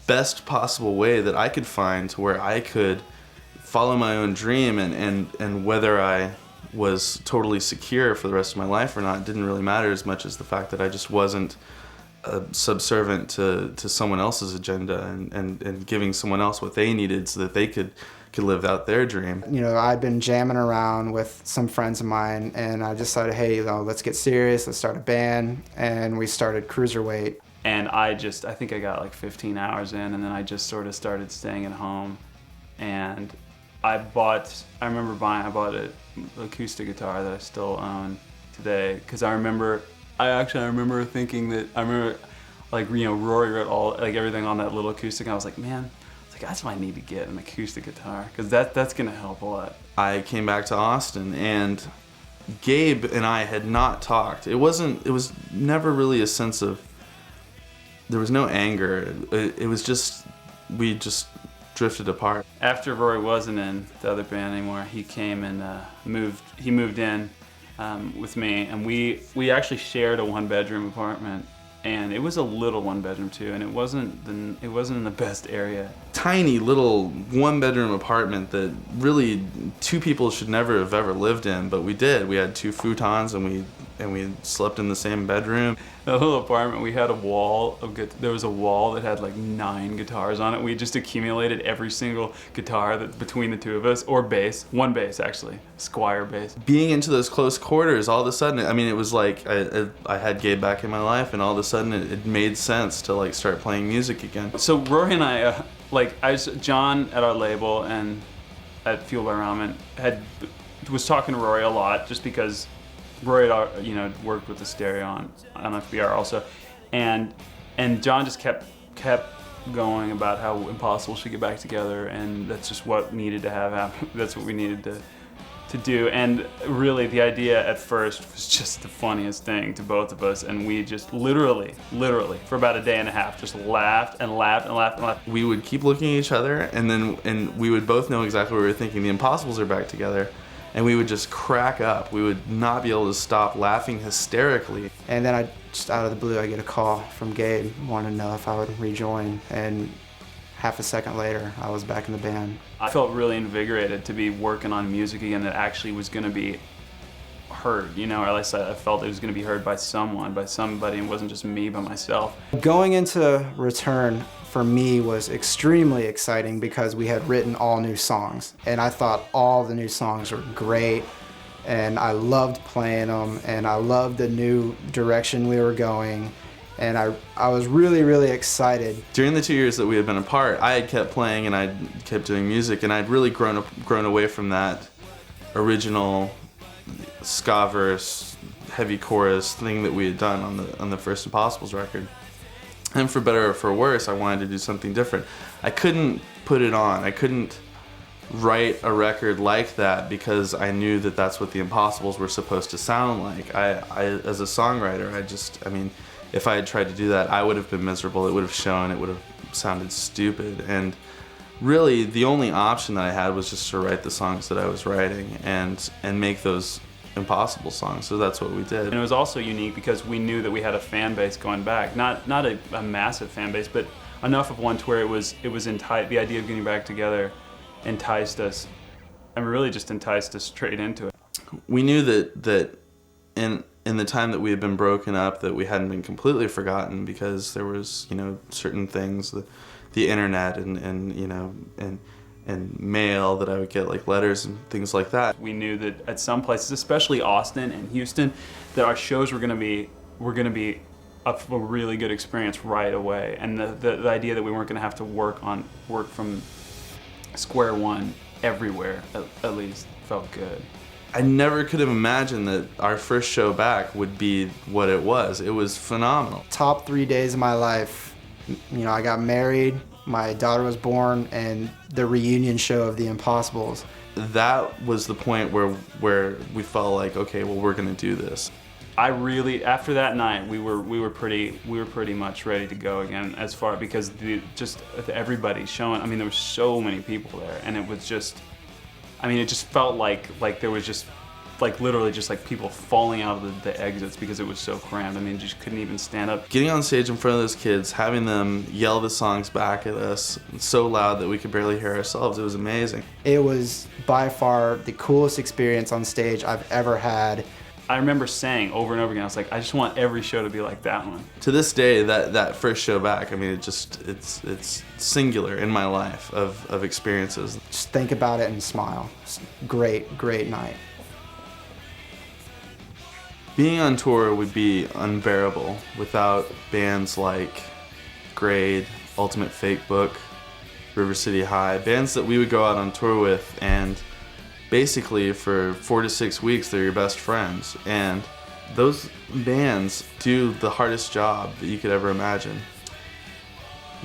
best possible way that I could find to where I could follow my own dream, and whether I was totally secure for the rest of my life or not didn't really matter as much as the fact that I just wasn't subservient to someone else's agenda and giving someone else what they needed so that they could live out their dream. You know, I'd been jamming around with some friends of mine, and I decided, hey, let's get serious, let's start a band, and we started Cruiserweight. And I think I got like 15 hours in, and then I just sort of started staying at home, and I bought an acoustic guitar that I still own today, because I remember thinking that, Rory wrote everything on that little acoustic, and I was like, man, that's why I need to get an acoustic guitar, because that's gonna help a lot. I came back to Austin, and Gabe and I had not talked. It was never really a sense of, there was no anger. It was just, we just drifted apart. After Rory wasn't in the other band anymore, he came and moved in with me, and we actually shared a 1-bedroom apartment, and it was a little 1-bedroom too, and it wasn't in the best area. Tiny little 1-bedroom apartment that really 2 people should never have ever lived in, but we did. We had 2 futons, and we slept in the same bedroom. That little apartment, we had there was a wall that had like 9 guitars on it. We just accumulated every single guitar between the 2 of us, or bass, 1 bass actually, Squire bass. Being into those close quarters, all of a sudden, it was like I had Gabe back in my life, and all of a sudden it made sense to start playing music again. So Rory and I, John at our label and at Fueled by Ramen was talking to Rory a lot, just because Rory had, worked with The Stereo on FBR also, and John just kept going about how impossible to get back together, and that's just what needed to have happen. That's what we needed to do. And really, the idea at first was just the funniest thing to both of us, and we just literally, for about a day and a half, just laughed and laughed and laughed and laughed. We would keep looking at each other, and we would both know exactly what we were thinking. The Impossibles are back together, and we would just crack up. We would not be able to stop laughing hysterically. And then just out of the blue, I get a call from Gabe wanting to know if I would rejoin, and half a second later, I was back in the band. I felt really invigorated to be working on music again that actually was going to be heard, you know, or at least I felt it was going to be heard by someone, by somebody, and it wasn't just me by myself. Going into Return for me was extremely exciting because we had written all new songs, and I thought all the new songs were great, and I loved playing them, and I loved the new direction we were going. And I was really, really excited. During the 2 years that we had been apart, I had kept playing and I kept doing music, and I'd really grown away from that original ska verse, heavy chorus thing that we had done on the first Impossibles record. And for better or for worse, I wanted to do something different. I couldn't put it on. I couldn't write a record like that because I knew that that's what the Impossibles were supposed to sound like. I as a songwriter, I mean, if I had tried to do that, I would have been miserable. It would have shown, it would have sounded stupid. And really, the only option that I had was just to write the songs that I was writing and make those Impossible songs. So that's what we did. And it was also unique because we knew that we had a fan base going back. Not a massive fan base, but enough of one to where it was the idea of getting back together enticed us, and really just enticed us straight into it. We knew that in the time that we had been broken up, that we hadn't been completely forgotten because there was, you know, certain things, the internet and mail that I would get, like letters and things like that. We knew that at some places, especially Austin and Houston, that our shows were going to be a really good experience right away, and the idea that we weren't going to have to work from square one everywhere at least felt good. I never could have imagined that our first show back would be what it was. It was phenomenal. Top 3 days of my life, you know, I got married, my daughter was born, and the reunion show of the Impossibles. That was the point where we felt like, okay, well, we're gonna do this. I really, after that night, we were pretty much ready to go again, as far because just everybody showing. I mean, there were so many people there, and it was just, I mean, it just felt like there was just, like literally just like people falling out of the exits because it was so crammed. I mean, you just couldn't even stand up. Getting on stage in front of those kids, having them yell the songs back at us so loud that we could barely hear ourselves, it was amazing. It was by far the coolest experience on stage I've ever had. I remember saying over and over again, I was like, I just want every show to be like that one. To this day, that first show back, I mean, it's singular in my life of experiences. Just think about it and smile. Great night. Being on tour would be unbearable without bands like Grade, Ultimate Fake Book, River City High, bands that we would go out on tour with, and basically for 4 to 6 weeks they're your best friends. And those bands do the hardest job that you could ever imagine.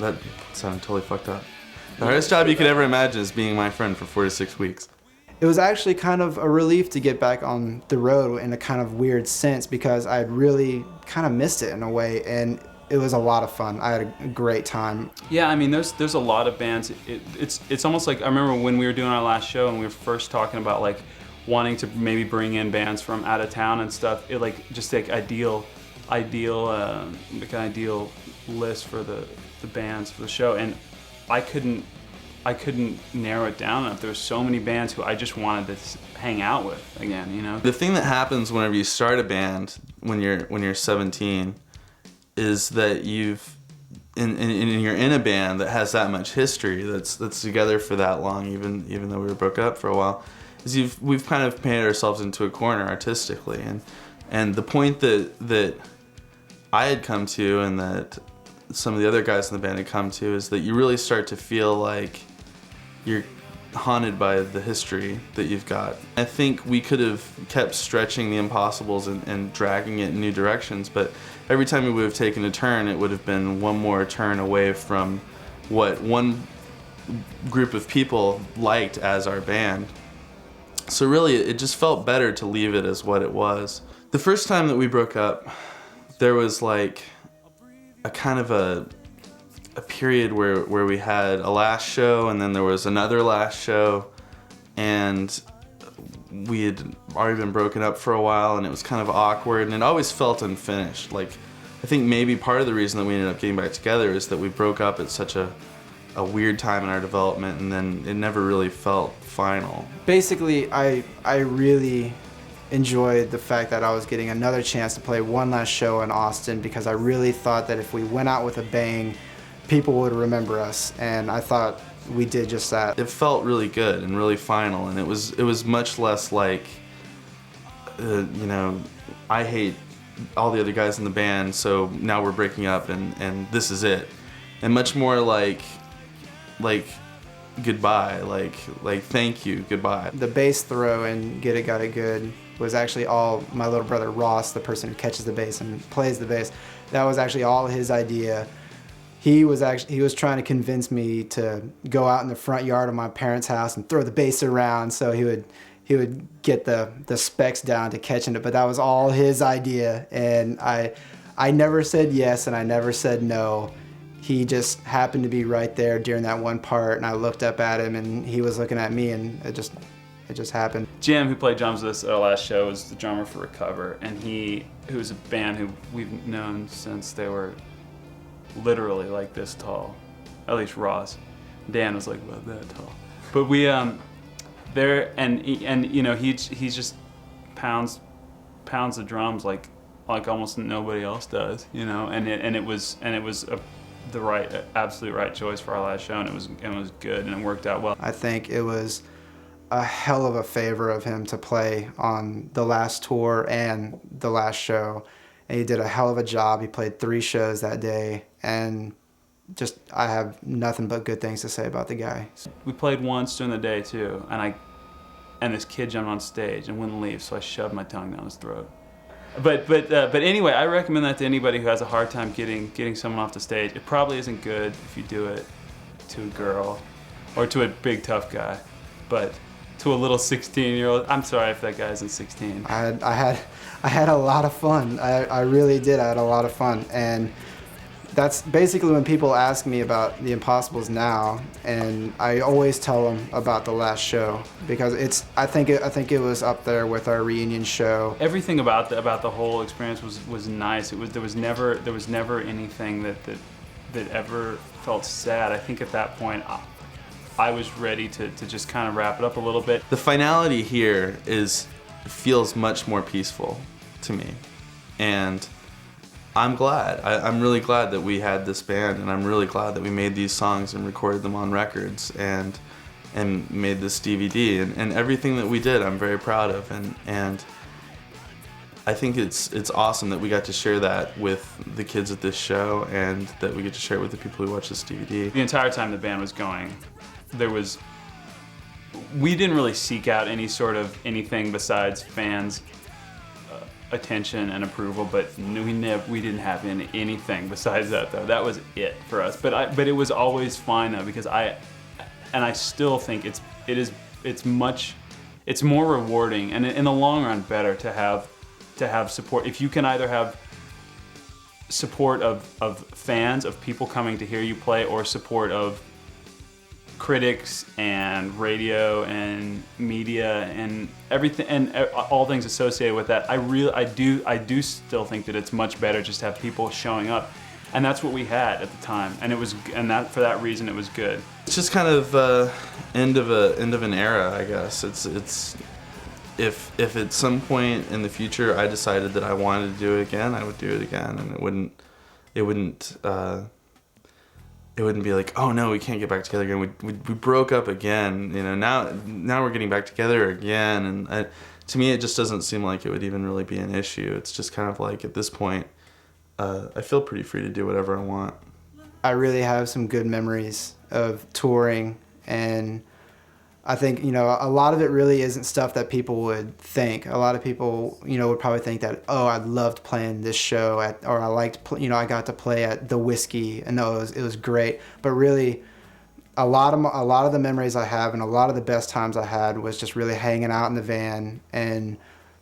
That sounded totally fucked up. The hardest job you could ever imagine is being my friend for 4 to 6 weeks. It was actually kind of a relief to get back on the road in a kind of weird sense because I'd really kind of missed it in a way, and it was a lot of fun. I had a great time. Yeah, I mean, there's a lot of bands. It's almost like, I remember when we were doing our last show and we were first talking about like wanting to maybe bring in bands from out of town and stuff. It like just like ideal list for the bands for the show, and I couldn't narrow it down enough. There were so many bands who I just wanted to hang out with again, you know? The thing that happens whenever you start a band when you're 17 is that you're in a band that has that much history, that's together for that long, even though we were broke up for a while, is we've kind of painted ourselves into a corner artistically, and the point that I had come to and that some of the other guys in the band had come to is that you really start to feel like you're haunted by the history that you've got. I think we could have kept stretching the Impossibles and dragging it in new directions, but every time we would have taken a turn, it would have been one more turn away from what one group of people liked as our band. So really, it just felt better to leave it as what it was. The first time that we broke up, there was like a kind of a period where we had a last show, and then there was another last show, and we had already been broken up for a while, and it was kind of awkward, and it always felt unfinished. Like, I think maybe part of the reason that we ended up getting back together is that we broke up at such a weird time in our development, and then it never really felt final. Basically, I really enjoyed the fact that I was getting another chance to play one last show in Austin, because I really thought that if we went out with a bang, people would remember us, and I thought we did just that. It felt really good and really final, and it was much less like, I hate all the other guys in the band, so now we're breaking up and this is it, and much more like goodbye, like thank you, goodbye. The bass throw in Get It Got It Good was actually all my little brother Ross, the person who catches the bass and plays the bass. That was actually all his idea. He was trying to convince me to go out in the front yard of my parents' house and throw the bass around, so he would get the specs down to catching it. But that was all his idea, and I never said yes and I never said no. He just happened to be right there during that one part, and I looked up at him and he was looking at me, and it just happened. Jim, who played drums with us at our last show, was the drummer for Recover, and who was a band who we've known since they were literally like this tall. At least Ross. Dan was like about that tall. But we there and he just pounds the drums like almost nobody else does, and it was the absolute right choice for our last show, and it was good, and it worked out well. I think it was a hell of a favor of him to play on the last tour and the last show. And he did a hell of a job. He played 3 shows that day, and just I have nothing but good things to say about the guy. We played once during the day too, and this kid jumped on stage and wouldn't leave, so I shoved my tongue down his throat. But anyway, I recommend that to anybody who has a hard time getting someone off the stage. It probably isn't good if you do it to a girl or to a big tough guy, but to a little 16-year-old, I'm sorry if that guy isn't 16. I had a lot of fun. I really did. I had a lot of fun, and that's basically when people ask me about the Impossibles now, and I always tell them about the last show, because I think it was up there with our reunion show. Everything about the whole experience was nice. There was never anything that ever felt sad. I think at that point I was ready to just kind of wrap it up a little bit. The finality here feels much more peaceful to me, and I'm glad. I'm really glad that we had this band, and I'm really glad that we made these songs and recorded them on records and made this DVD, and everything that we did I'm very proud of, and I think it's awesome that we got to share that with the kids at this show, and that we get to share it with the people who watch this DVD. The entire time the band was going, we didn't really seek out any sort of anything besides fans' attention and approval, but we didn't have anything besides that, though. That was it for us. But it was always fine though, because I still think it's more rewarding, and in the long run better to have support. If you can either have support of fans, of people coming to hear you play, or support of critics and radio and media and everything and all things associated with that, I do still think that it's much better just to have people showing up, and that's what we had at the time, and for that reason it was good. It's just kind of end of an era, I guess. It's if at some point in the future I decided that I wanted to do it again, I would do it again, and it wouldn't be like, oh no, we can't get back together again. We broke up again, now we're getting back together again, and to me it just doesn't seem like it would even really be an issue. It's just kind of like, at this point, I feel pretty free to do whatever I want. I really have some good memories of touring, and I think, a lot of it really isn't stuff that people would think. A lot of people, would probably think that, oh, I loved playing this show I got to play at the Whiskey, and no, it was great. But really, a lot of the memories I have and a lot of the best times I had was just really hanging out in the van and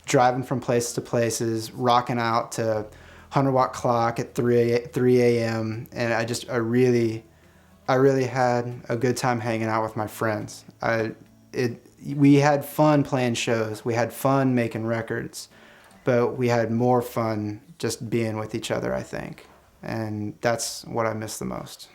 driving from places to places, rocking out to 100-watt clock at 3 a.m. And I really had a good time hanging out with my friends. We had fun playing shows. We had fun making records, but we had more fun just being with each other, I think. And that's what I miss the most.